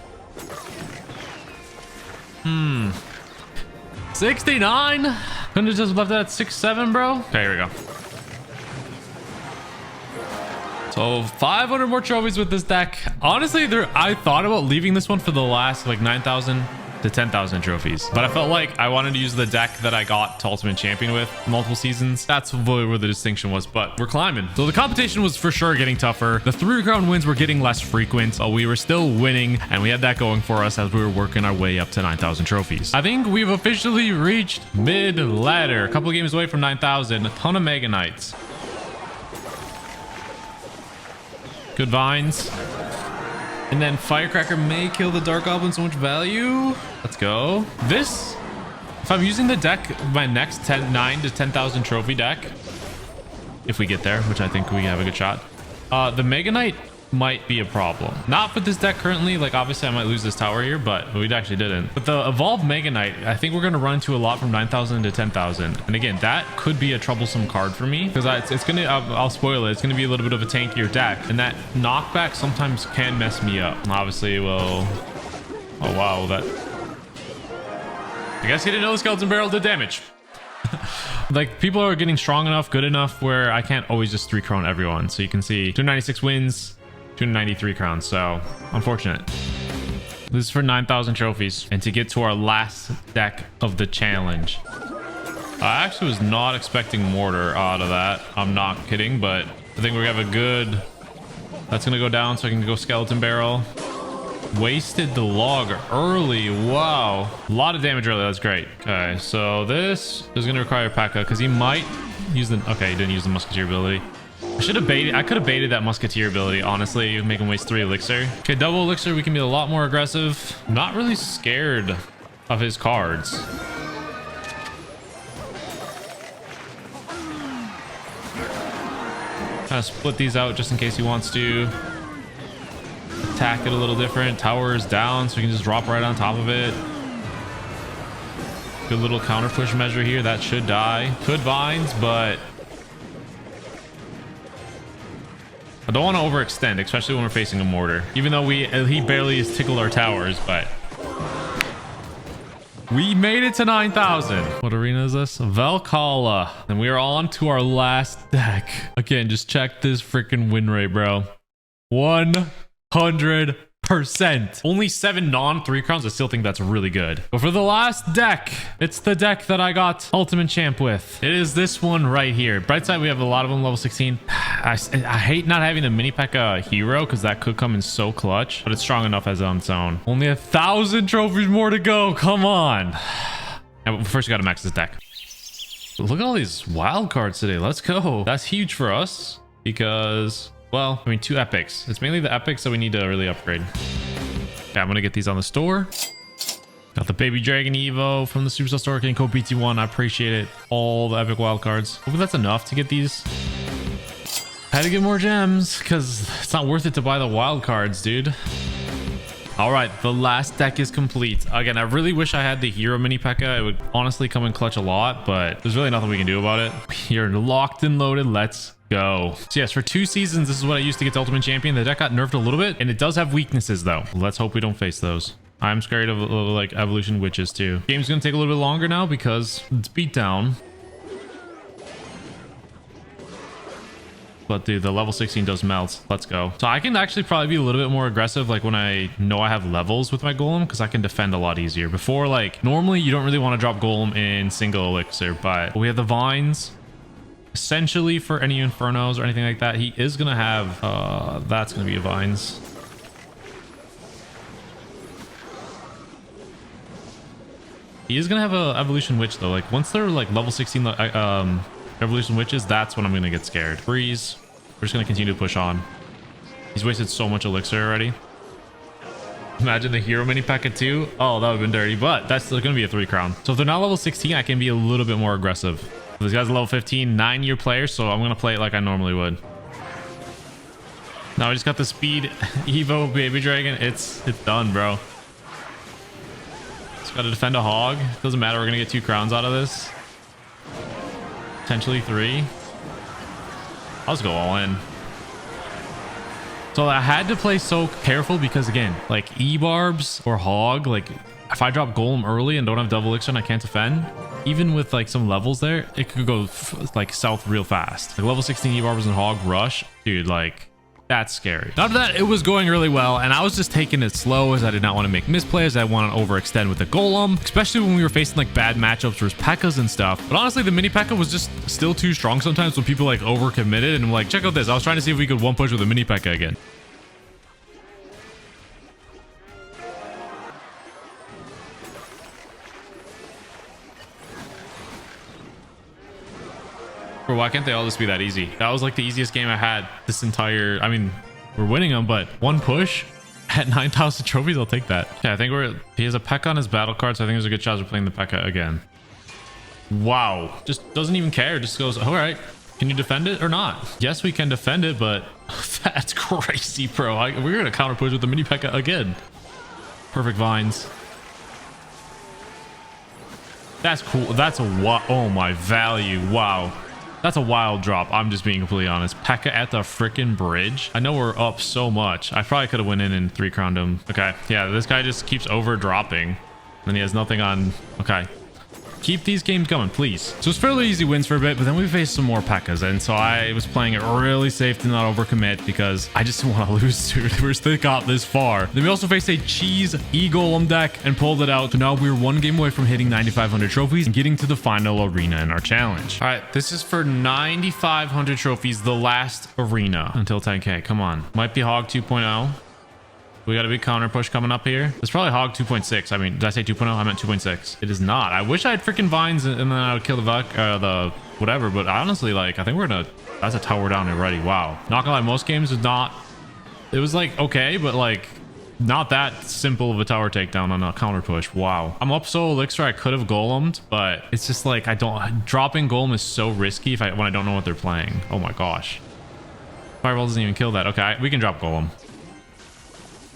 69. Couldn't have just left that at 6-7, bro. Okay, here we go. So 500 more trophies with this deck. Honestly, I thought about leaving this one for the last like 9,000 to 10,000 trophies, but I felt like I wanted to use the deck that I got to Ultimate Champion with multiple seasons. That's really where the distinction was, but we're climbing. So the competition was for sure getting tougher. The 3 crown wins were getting less frequent, but we were still winning, and we had that going for us as we were working our way up to 9,000 trophies. I think we've officially reached mid ladder, a couple of games away from 9,000. A ton of Mega Knights. Good vines. And then Firecracker may kill the Dark Goblin, so much value. Let's go. This, if I'm using the deck, my next 9 to 10,000 trophy deck, if we get there, which I think we have a good shot, the Mega Knight might be a problem. Not for this deck currently. Like, obviously, I might lose this tower here, but we actually didn't. But the Evolved Mega Knight, I think we're going to run into a lot from 9,000 to 10,000. And again, that could be a troublesome card for me because it's going to, I'll spoil it. It's going to be a little bit of a tankier deck. And that knockback sometimes can mess me up. Obviously, well, oh, wow. That, I guess he didn't know the skeleton barrel did damage. Like, people are getting strong enough, good enough where I can't always just 3 crown everyone. So you can see 296 wins, 293 crowns. So unfortunate. This is for 9,000 trophies and to get to our last deck of the challenge. I actually was not expecting mortar out of that. I'm not kidding, but I think we have a good, that's gonna go down so I can go skeleton barrel. Wasted the log early. Wow, a lot of damage early. That's great. Okay, so this is gonna require Pekka because he might use the, okay, he didn't use the musketeer ability. I should have baited, I could have baited that musketeer ability, honestly, make him waste 3 elixir. Okay, double elixir, we can be a lot more aggressive. I'm not really scared of his cards. Kind of split these out just in case he wants to attack it a little different. Tower is down, so we can just drop right on top of it. Good little counter push measure here. That should die. Could vines, but I don't want to overextend, especially when we're facing a mortar. Even though he barely has tickled our towers, but we made it to 9,000. What arena is this? Valhalla. And we are on to our last deck. Again, just check this freaking win rate, bro. 100%. Only 7 non-3 crowns. I still think that's really good. But for the last deck, it's the deck that I got Ultimate Champ with. It is this one right here. Bright side, we have a lot of them level 16. I hate not having the mini Pekka hero because that could come in so clutch, but it's strong enough as on its own. Only 1,000 trophies more to go. Come on. And first, we got to max this deck. Look at all these wild cards today. Let's go. That's huge for us because, well, I mean, 2 epics. It's mainly the epics that we need to really upgrade. Okay, I'm going to get these on the store. Got the Baby Dragon Evo from the Supercell store. Getting code BT1. I appreciate it. All the epic wild cards. Hopefully that's enough to get these. I had to get more gems because it's not worth it to buy the wild cards, dude. All right, the last deck is complete. Again, I really wish I had the hero mini Pekka. It would honestly come in clutch a lot, but there's really nothing we can do about it. You're locked and loaded. Let's go. So yes, for 2 seasons, this is what I used to get to Ultimate Champion. The deck got nerfed a little bit, and it does have weaknesses though. Let's hope we don't face those. I'm scared of like evolution witches too. Game's gonna take a little bit longer now because it's beat down. But dude, the level 16 does melt. Let's go. So I can actually probably be a little bit more aggressive like when I know I have levels with my golem because I can defend a lot easier. Before, like normally you don't really want to drop golem in single elixir, but we have the vines. Essentially for any infernos or anything like that, he is gonna have that's gonna be a vines. He is gonna have a evolution witch though. Like once they're like level 16 evolution witches, that's when I'm gonna get scared. Freeze. We're just gonna continue to push on. He's wasted so much elixir already. Imagine the hero mini Pekka too. Oh, that would have been dirty, but that's still gonna be a 3 crown. So if they're not level 16, I can be a little bit more aggressive. This guy's a level 15, 9-year player, so I'm gonna play it like I normally would. Now I just got the speed Evo Baby Dragon. It's done, bro. Just gotta defend a hog. Doesn't matter, we're gonna get 2 crowns out of this. Potentially 3. I'll just go all in. So I had to play so careful because again, like E-barbs or hog, like if I drop golem early and don't have double elixir and I can't defend, even with like some levels there, it could go like south real fast. Like level 16 E-barbs and hog rush, dude, like that's scary. After that, it was going really well, and I was just taking it slow as I did not want to make misplays. I want to overextend with the golem, especially when we were facing like bad matchups versus Pekkas and stuff. But honestly, the mini Pekka was just still too strong sometimes when people like overcommitted and like, check out this. I was trying to see if we could one push with a mini Pekka again. Bro, why can't they all just be that easy? That was like the easiest game I had this entire... I mean, we're winning them, but one push at 9,000 trophies, I'll take that. Yeah, I think he has a Pekka on his battle card, so I think there's a good chance we're playing the Pekka again. Wow. Just doesn't even care. Just goes, all right, can you defend it or not? Yes, we can defend it, but that's crazy, bro. We're going to counter push with the mini Pekka again. Perfect vines. That's cool. That's a... Oh, my value. Wow. That's a wild drop. I'm just being completely honest. Pekka at the freaking bridge. I know we're up so much. I probably could have went in and 3 crowned him. Okay. Yeah, this guy just keeps over dropping. And he has nothing on. Okay. Keep these games going, please. So it's fairly easy wins for a bit, but then we faced some more Pekkas. And so I was playing it really safe to not overcommit because I just didn't want to lose to it. We're still got this far. Then we also faced a cheese E-golem deck and pulled it out. So now we're 1 game away from hitting 9,500 trophies and getting to the final arena in our challenge. All right, this is for 9,500 trophies, the last arena until 10K. Come on. Might be Hog 2.0. We got a big counter push coming up here. It's probably Hog 2.6. I mean, did I say 2.0? I meant 2.6. It is not. I wish I had freaking vines and then I would kill the whatever. But honestly, like, I think we're gonna... That's a tower down already. Wow. Not gonna lie, most games is not... It was like, okay, but like, not that simple of a tower takedown on a counter push. Wow. I'm up so elixir, I could have golemed, but it's just like, I don't... Dropping golem is so risky when I don't know what they're playing. Oh my gosh. Fireball doesn't even kill that. Okay, we can drop golem.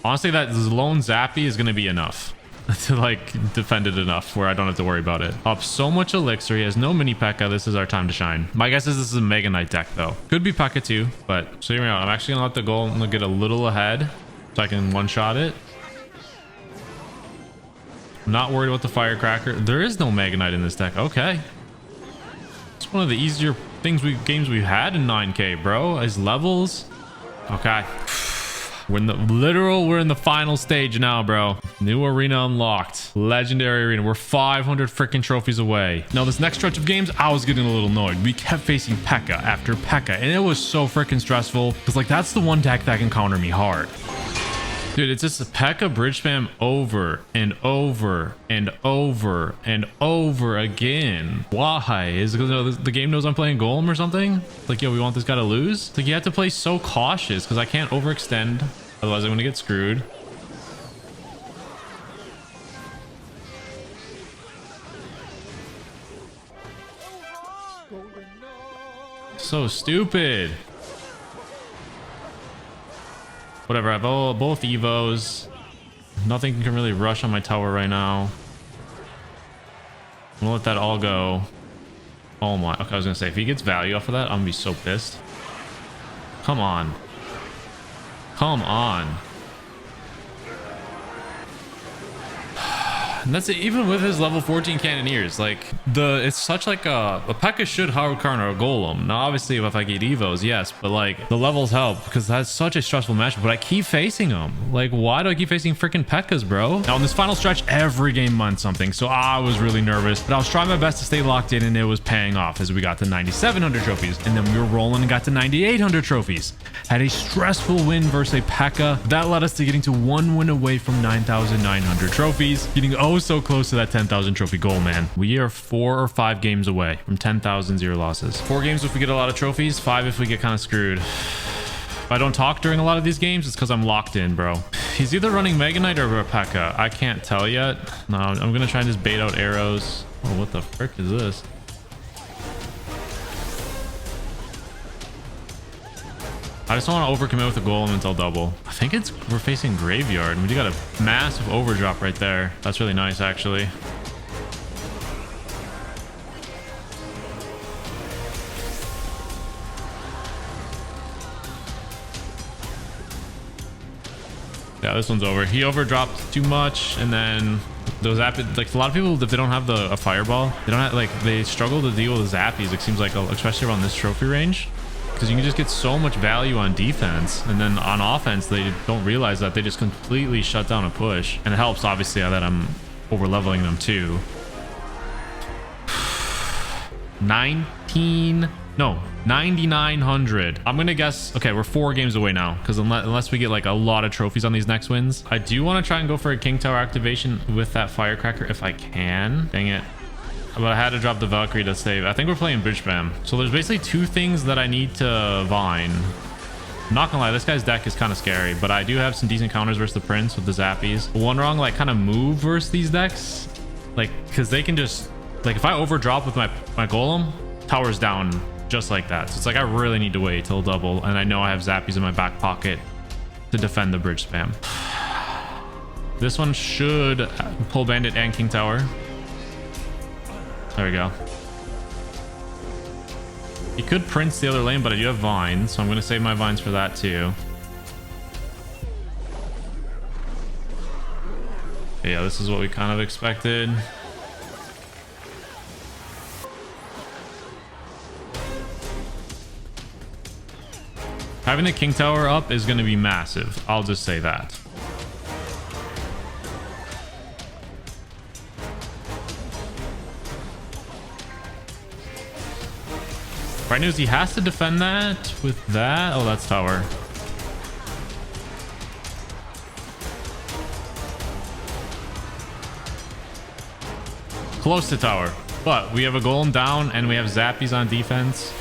Honestly, that lone zappy is going to be enough. to like defend it enough where I don't have to worry about it. Up so much elixir. He has no mini Pekka. This is our time to shine. My guess is this is a Mega Knight deck though. Could be Pekka too, but so hear me out. I'm actually gonna let the golem get a little ahead so I can one-shot it. I'm not worried about the firecracker. There is no Mega Knight in this deck. Okay. It's one of the easier games we've had in 9K, bro. Is levels. Okay. We're in the final stage now, bro. New arena unlocked. Legendary arena. We're 500 freaking trophies away. Now, this next stretch of games, I was getting a little annoyed. We kept facing Pekka after Pekka, and it was so freaking stressful because, like, that's the one deck that can counter me hard. Dude, it's just a Pekka bridge spam over and over and over and over again. Why? Is it because the game knows I'm playing Golem or something? Like, yo, we want this guy to lose? It's like, you have to play so cautious because I can't overextend. Otherwise, I'm going to get screwed. So stupid. Whatever, I have both Evos. Nothing can really rush on my tower right now. I'm gonna let that all go. Oh my, okay, I was gonna say, if he gets value off of that, I'm gonna be so pissed. Come on. Come on. And that's it, even with his level 14 cannoneers. Like, it's such like a Pekka should hard counter a golem. Now, obviously, if I get evos, yes, but like the levels help because that's such a stressful matchup. But I keep facing them. Like, why do I keep facing freaking Pekkas, bro? Now, in this final stretch, every game meant something, so I was really nervous. But I was trying my best to stay locked in, and it was paying off as we got to 9,700 trophies, and then we were rolling and got to 9,800 trophies. Had a stressful win versus a Pekka that led us to getting to one win away from 9,900 trophies, getting so close to that 10,000 trophy goal, man. We are 4 or 5 games away from 10,000 0 losses. 4 games if we get a lot of trophies, 5 if we get kind of screwed. If I don't talk during a lot of these games, it's because I'm locked in, bro. He's either running Mega Knight or a Pekka. I can't tell yet. No, I'm gonna try and just bait out arrows. Oh, what the frick is this? I just don't want to overcommit with the golem until double. I think we're facing graveyard, and we got a massive overdrop right there. That's really nice, actually. Yeah, this one's over. He overdropped too much, and then those like a lot of people, if they don't have a fireball, they don't have, like, they struggle to deal with zappies. It seems like, especially around this trophy range. Because you can just get so much value on defense, and then on offense they don't realize that they just completely shut down a push. And it helps obviously that I'm over leveling them too. 9,900. I'm gonna guess, okay, we're 4 games away now, because unless we get like a lot of trophies on these next wins. I do want to try and go for a King Tower activation with that firecracker if I can. Dang it. But I had to drop the Valkyrie to save. I think we're playing bridge spam. So there's basically 2 things that I need to vine. I'm not gonna lie, this guy's deck is kind of scary, but I do have some decent counters versus the Prince with the Zappies. One wrong, like, kind of move versus these decks, like, because they can just, like, if I overdrop with my Golem, tower's down just like that. So it's like I really need to wait till double, and I know I have Zappies in my back pocket to defend the bridge spam. This one should pull Bandit and King Tower. There we go. He could Prince the other lane, but I do have vines, so I'm going to save my vines for that too. Yeah, this is what we kind of expected. Having a King Tower up is going to be massive. I'll just say that. Right news, he has to defend that with that. Oh, that's tower. Close to tower, but we have a golem down and we have zappies on defense.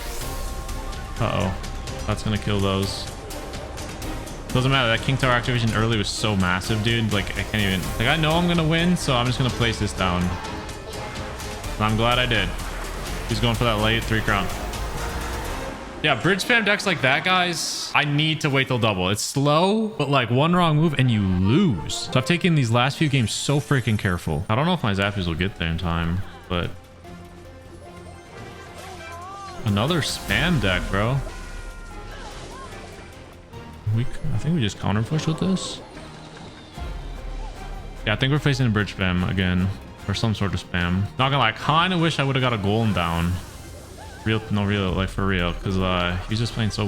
Uh-oh, that's gonna kill those. Doesn't matter, that King Tower activation early was so massive, dude. Like, I can't even, like, I know I'm gonna win, so I'm just gonna place this down. And I'm glad I did. He's going for that late 3 crown. Yeah, bridge spam decks like that, guys, I need to wait till double. It's slow, but like one wrong move and you lose. So I've taken these last few games so freaking careful. I don't know if my zappies will get there in time, but another spam deck, bro. I think we just counter push with this. Yeah, I think we're facing a bridge spam again, or some sort of spam. Not gonna lie, I kind of wish I would have got a golem down. Real, like for real, because he's just playing so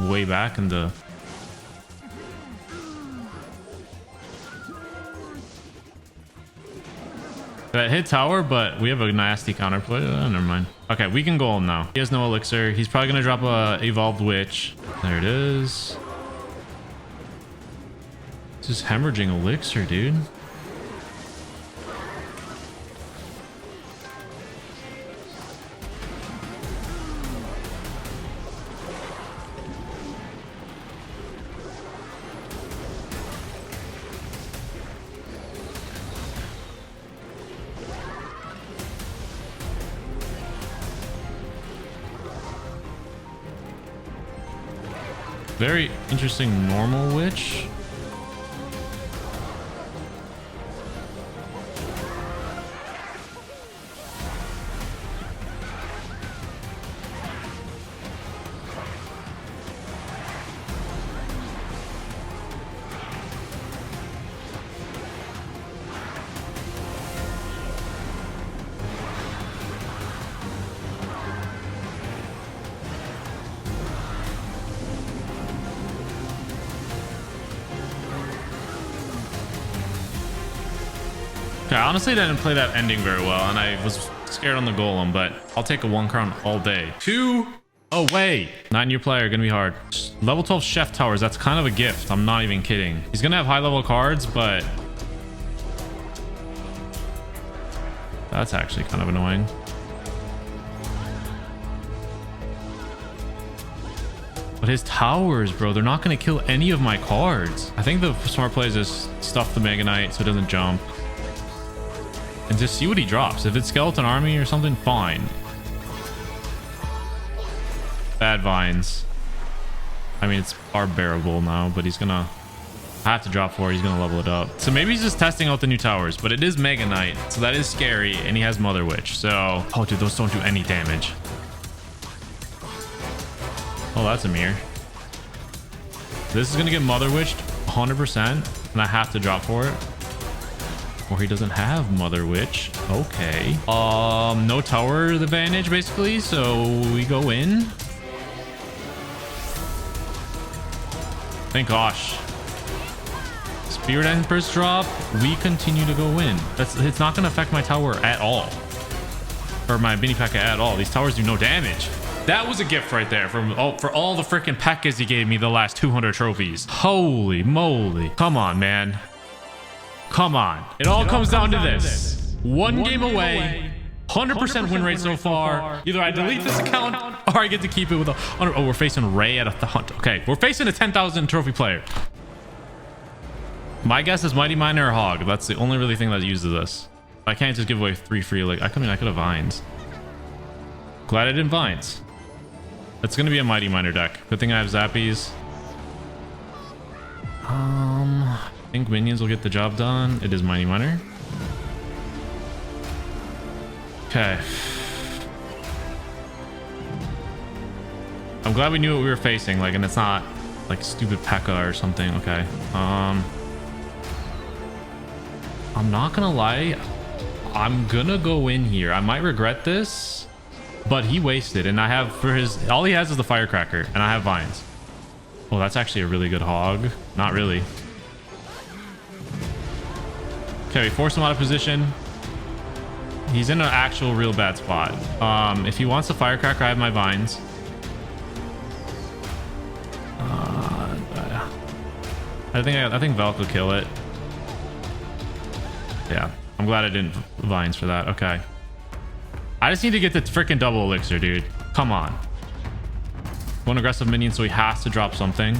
way back in the. That hit tower, but we have a nasty counterplay. Never mind. Okay, we can golem now. He has no elixir. He's probably gonna drop a evolved witch. There it is. Just hemorrhaging elixir, dude. Very interesting normal witch. Okay, I honestly didn't play that ending very well, and I was scared on the golem, but I'll take a 1 crown all day. 2 away. 9-year player, gonna be hard. Level 12 chef towers, that's kind of a gift. I'm not even kidding. He's gonna have high level cards, but that's actually kind of annoying. But his towers, bro, they're not gonna kill any of my cards. I think the smart play is just stuff the Mega Knight so it doesn't jump. And just see what he drops. If it's skeleton army or something, fine. Bad vines. I mean, it's bearable now, but he's gonna have to drop 4. He's gonna level it up. So maybe he's just testing out the new towers, but it is Mega Knight, so that is scary, and he has Mother Witch. So, oh, dude, those don't do any damage. Oh, that's a mirror. This is gonna get Mother Witched 100%, and I have to drop for it. Or he doesn't have Mother Witch. Okay. No tower advantage basically, so we go in. Thank gosh. Spirit Empress drop. We continue to go in. It's not gonna affect my tower at all. Or my mini Pekka at all. These towers do no damage. That was a gift right there for all the freaking Pekkas he gave me the last 200 trophies. Holy moly. Come on, man. Come on. It all comes down to this. One game away. 100% win rate so far. Either I delete this account or I get to keep it with a... Oh, we're facing Ray at a hunt. Okay, we're facing a 10,000 trophy player. My guess is Mighty Miner or Hog. That's the only really thing that uses this. I can't just give away 3 free. Like, I could have Vines. Glad I didn't Vines. It's going to be a Mighty Miner deck. Good thing I have Zappies. I think minions will get the job done. It is Mighty Miner. Okay. I'm glad we knew what we were facing, like, and it's not like stupid Pekka or something. Okay. I'm not gonna lie. I'm gonna go in here. I might regret this, but he wasted, and I have for his all he has is the Firecracker, and I have Vines. Oh, that's actually a really good hog. Not really. Okay, we force him out of position. He's in an actual real bad spot. If he wants the Firecracker, I have my Vines. I think Valk will kill it. Yeah, I'm glad I didn't Vines for that. Okay. I just need to get the freaking double elixir, dude. Come on. One aggressive minion, so he has to drop something.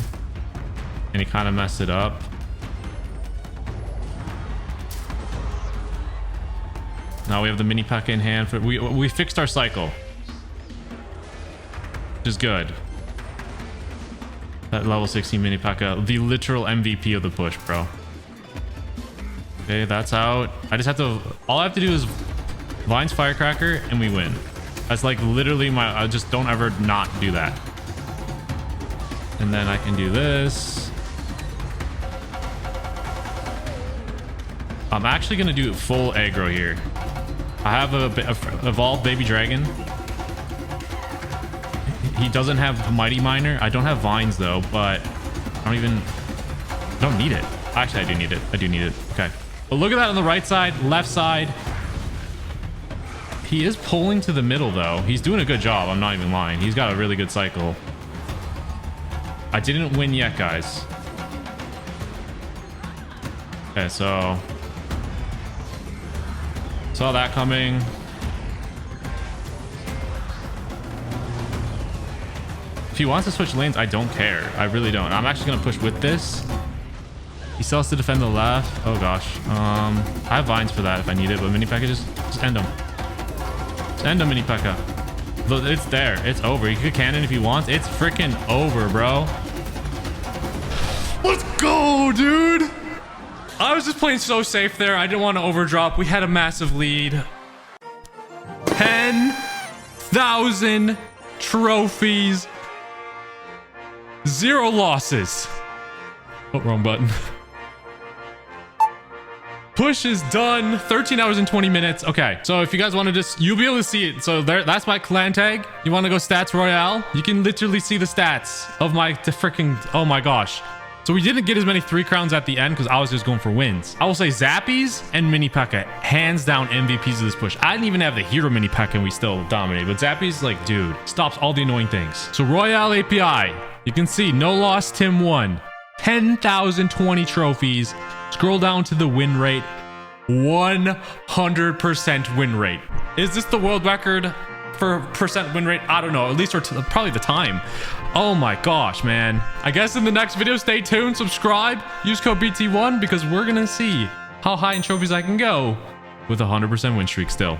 And he kind of messed it up. Now we have the mini Pekka in hand. We fixed our cycle. which is good. That level 16 mini Pekka, the literal MVP of the push, bro. Okay, that's out. I just have to, all I have to do is Vine's Firecracker and we win. That's like literally my, I just don't ever not do that. And then I can do this. I'm actually going to do full aggro here. I have a evolved baby dragon. He doesn't have mighty miner. I don't have vines though, but I don't need it. Actually, I do need it. I do need it. Okay. But look at that on the right side, left side. He is pulling to the middle though. He's doing a good job. I'm not even lying. He's got a really good cycle. I didn't win yet, guys. Okay, so saw that coming. If he wants to switch lanes, I don't care. I really don't. I'm actually going to push with this. He still has to defend the left. Oh, gosh. I have vines for that if I need it, but Mini Pekka, just end him. Just end him, Mini Pekka. It's there. It's over. He could cannon if he wants. It's freaking over, bro. Let's go, dude. I was just playing so safe there. I didn't want to overdrop. We had a massive lead. 10,000 trophies. 0 losses. Oh, wrong button. Push is done. 13 hours and 20 minutes. Okay, so if you guys want to just, you'll be able to see it. So there, that's my clan tag. You want to go stats royale? You can literally see the stats of my freaking, oh my gosh. So we didn't get as many 3 crowns at the end because I was just going for wins. I will say Zappies and Mini Pekka, hands down MVPs of this push. I didn't even have the hero Mini Pekka and we still dominated. But Zappies, like, dude, stops all the annoying things. So Royale API, you can see no loss, Tim won. 10,020 trophies. Scroll down to the win rate. 100% win rate. Is this the world record for percent win rate? I don't know, at least for probably the time. Oh my gosh, man. I guess in the next video, stay tuned, subscribe, use code BT1 because we're gonna see how high in trophies I can go with a 100% win streak still.